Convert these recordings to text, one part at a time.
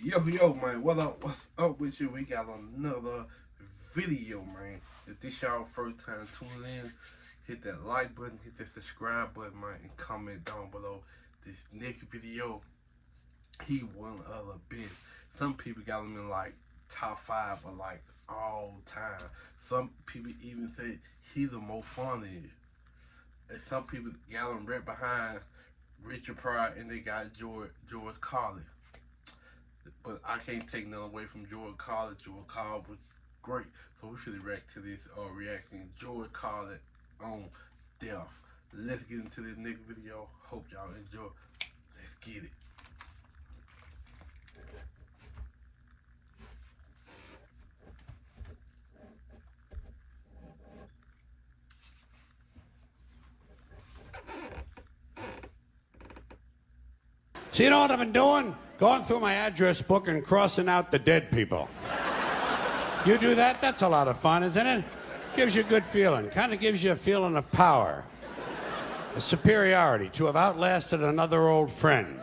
Yo, man, what up? What's up with you? We got another video, man. If this y'all first time tuning in, hit that like button, hit that subscribe button, man, and comment down below. This next video, he one of the best. Some people got him in like top five of like all time. Some people even say he's the most funny. And some people got him right behind Richard Pryor, and they got George Carlin. But I can't take nothing away from George Carlin. George Carlin was great. So we should react to this reacting George Carlin on Death. Let's get into this next video. Hope y'all enjoy. Let's get it. So you know what I've been doing? Going through my address book and crossing out the dead people. You do that? That's a lot of fun, isn't it? Gives you a good feeling. Kind of gives you a feeling of power. A superiority to have outlasted another old friend.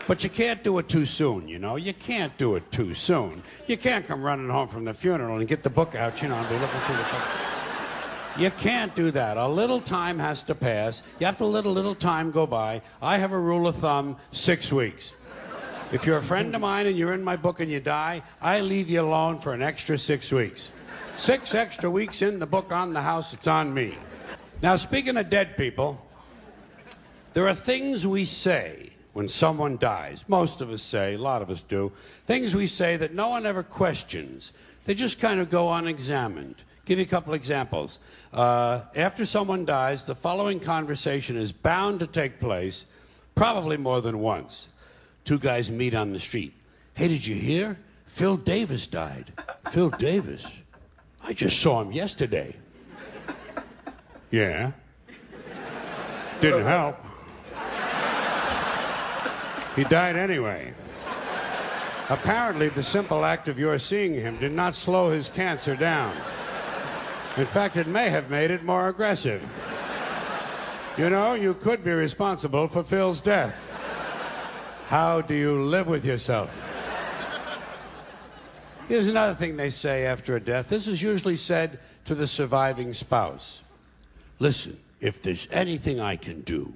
But you can't do it too soon, you know? You can't do it too soon. You can't come running home from the funeral and get the book out, you know, and be looking through the book. You can't do that. A little time has to pass. You have to let a little time go by. I have a rule of thumb, 6 weeks. If you're a friend of mine and you're in my book and you die, I leave you alone for an extra 6 weeks. 6 extra weeks in the book on the house, it's on me. Now, speaking of dead people, there are things we say when someone dies. Most of us say, a lot of us do, things we say that no one ever questions. They just kind of go unexamined. Give you a couple examples. After someone dies, the following conversation is bound to take place, probably more than once. Two guys meet on the street. Hey, did you hear? Phil Davis died. Phil Davis? I just saw him yesterday. Yeah. Didn't help. He died anyway. Apparently, the simple act of your seeing him did not slow his cancer down. In fact, it may have made it more aggressive. You know, you could be responsible for Phil's death. How do you live with yourself? Here's another thing they say after a death. This is usually said to the surviving spouse. Listen, if there's anything I can do,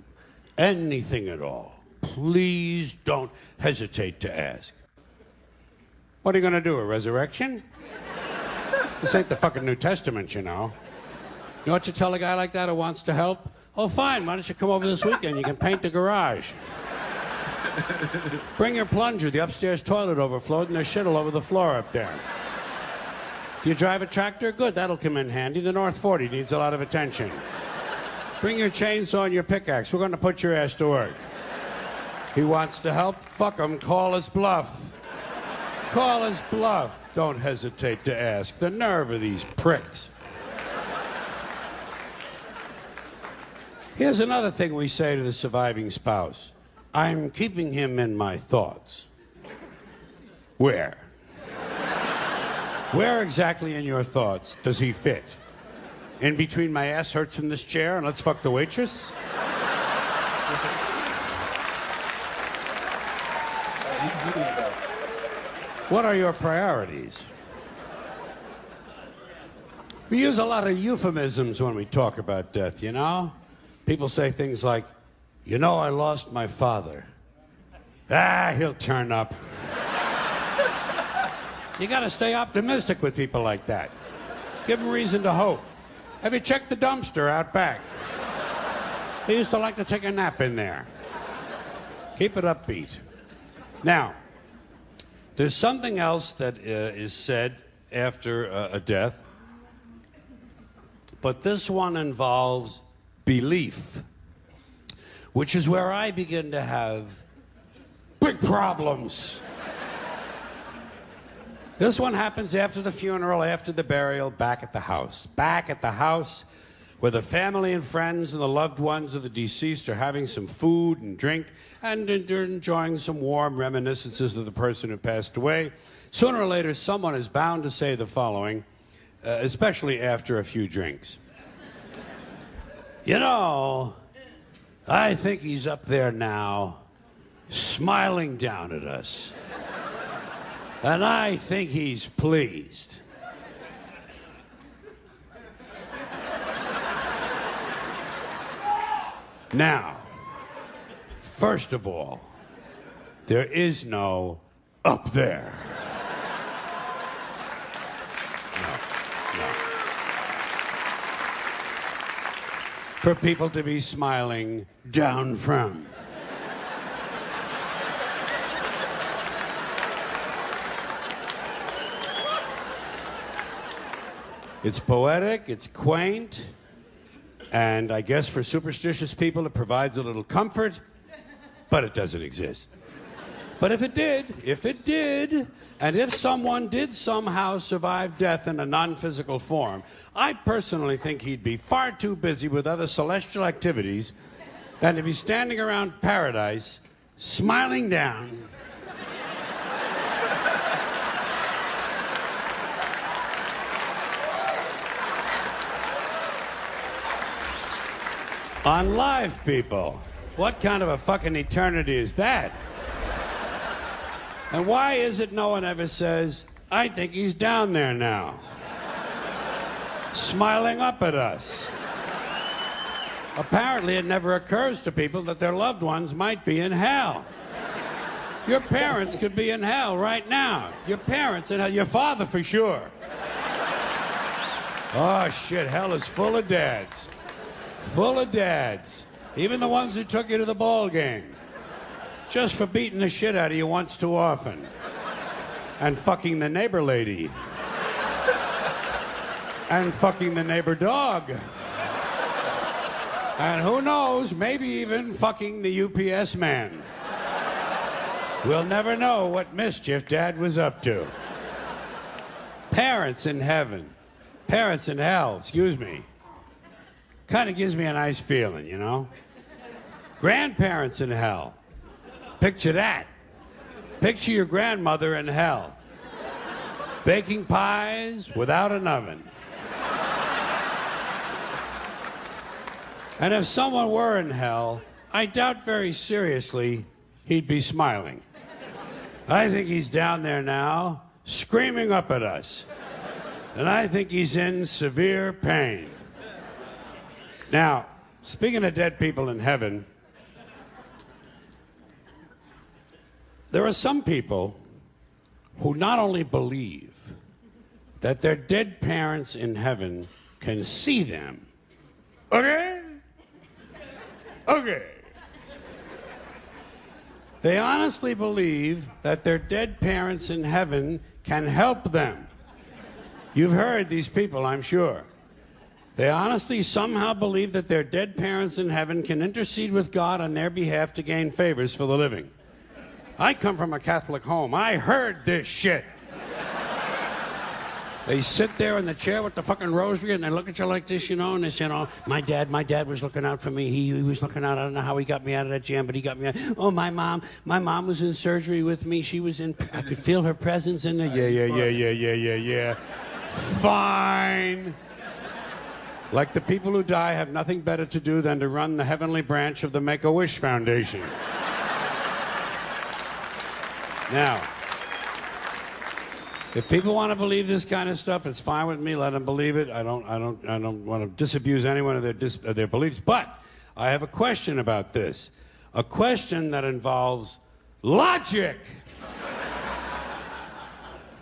anything at all, please don't hesitate to ask. What are you going to do, a resurrection? This ain't the fucking New Testament, you know. You know what you tell a guy like that who wants to help? Oh, fine, why don't you come over this weekend? You can paint the garage. Bring your plunger. The upstairs toilet overflowed and there's shit all over the floor up there. Do you drive a tractor? Good, that'll come in handy. The North 40 needs a lot of attention. Bring your chainsaw and your pickaxe. We're going to put your ass to work. He wants to help? Fuck him. Call his bluff. Call his bluff. Don't hesitate to ask. The nerve of these pricks. Here's another thing we say to the surviving spouse. I'm keeping him in my thoughts. Where? Where exactly in your thoughts does he fit? In between my ass hurts in this chair and let's fuck the waitress? What are your priorities? We use a lot of euphemisms when we talk about death, you know? People say things like, you know, I lost my father. Ah, he'll turn up. You gotta stay optimistic with people like that. Give them reason to hope. Have you checked the dumpster out back? They used to like to take a nap in there. Keep it upbeat. Now, there's something else that is said after a death, but this one involves belief, which is where I begin to have big problems. This one happens after the funeral, after the burial, back at the house. Back at the house where the family and friends and the loved ones of the deceased are having some food and drink and they're enjoying some warm reminiscences of the person who passed away. Sooner or later, someone is bound to say the following, especially after a few drinks. You know, I think he's up there now, smiling down at us. And I think he's pleased. Now, first of all, there is no up there. No. For people to be smiling down from. It's poetic, it's quaint, and I guess for superstitious people it provides a little comfort, but it doesn't exist. But if it did, and if someone did somehow survive death in a non-physical form, I personally think he'd be far too busy with other celestial activities than to be standing around paradise, smiling down. On live people. What kind of a fucking eternity is that? And why is it no one ever says, I think he's down there now, smiling up at us? Apparently it never occurs to people that their loved ones might be in hell. Your parents could be in hell right now. Your parents in hell, your father for sure. Oh shit, hell is full of dads. Full of dads. Even the ones who took you to the ball game. Just for beating the shit out of you once too often. And fucking the neighbor lady. And fucking the neighbor dog. And who knows, maybe even fucking the UPS man. We'll never know what mischief Dad was up to. Parents in heaven. Parents in hell, excuse me. Kind of gives me a nice feeling, you know? Grandparents in hell. Picture that. Picture your grandmother in hell. Baking pies without an oven. And if someone were in hell, I doubt very seriously he'd be smiling. I think he's down there now, screaming up at us. And I think he's in severe pain. Now, speaking of dead people in heaven, there are some people who not only believe that their dead parents in heaven can see them. Okay? Okay. They honestly believe that their dead parents in heaven can help them. You've heard these people, I'm sure. They honestly somehow believe that their dead parents in heaven can intercede with God on their behalf to gain favors for the living. I come from a Catholic home. I heard this shit. They sit there in the chair with the fucking rosary and they look at you like this, you know, and they say, oh, my dad was looking out for me. He was looking out. I don't know how he got me out of that jam, but he got me out. Oh, my mom was in surgery with me. She was in, I could feel her presence in there. Yeah. Fine. Like the people who die have nothing better to do than to run the heavenly branch of the Make-A-Wish Foundation. Now, if people want to believe this kind of stuff, it's fine with me. Let them believe it. I don't want to disabuse anyone of their beliefs. But I have a question about this. A question that involves logic.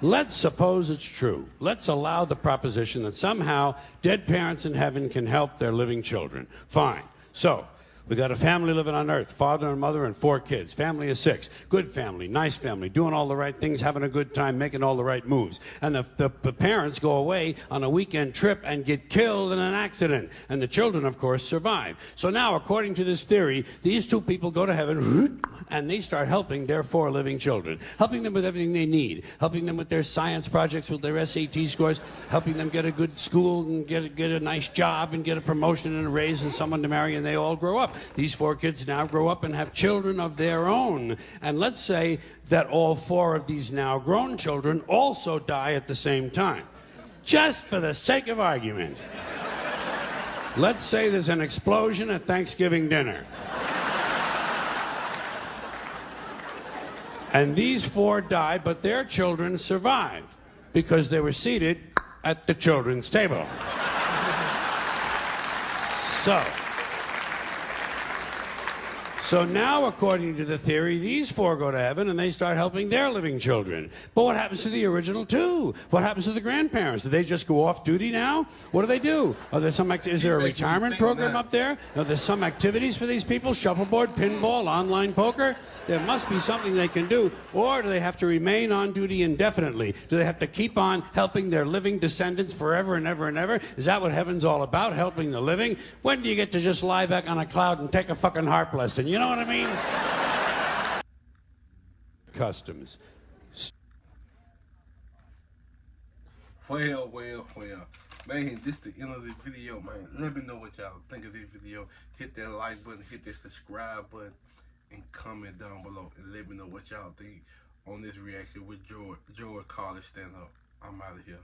Let's suppose it's true. Let's allow the proposition that somehow dead parents in heaven can help their living children. Fine. So, we got a family living on earth, father and mother and 4 kids. Family of 6. Good family, nice family, doing all the right things, having a good time, making all the right moves. And the parents go away on a weekend trip and get killed in an accident. And the children, of course, survive. So now, according to this theory, these 2 people go to heaven and they start helping their 4 living children. Helping them with everything they need. Helping them with their science projects, with their SAT scores. Helping them get a good school and get a nice job and get a promotion and a raise and someone to marry, and they all grow up. These 4 kids now grow up and have children of their own. And let's say that all 4 of these now grown children also die at the same time. Just for the sake of argument. Let's say there's an explosion at Thanksgiving dinner. And these 4 died, but their children survived because they were seated at the children's table. So now, according to the theory, these 4 go to heaven and they start helping their living children. But what happens to the original 2? What happens to the grandparents? Do they just go off duty now? What do they do? Are there is there a retirement program up there? Are there some activities for these people? Shuffleboard, pinball, online poker? There must be something they can do. Or do they have to remain on duty indefinitely? Do they have to keep on helping their living descendants forever and ever and ever? Is that what heaven's all about, helping the living? When do you get to just lie back on a cloud and take a fucking harp lesson? You know what I mean? Customs. Well. Man, this the end of the video, man. Let me know what y'all think of this video. Hit that like button, hit that subscribe button, and comment down below. And let me know what y'all think on this reaction with George CARLIN stand up. I'm out of here.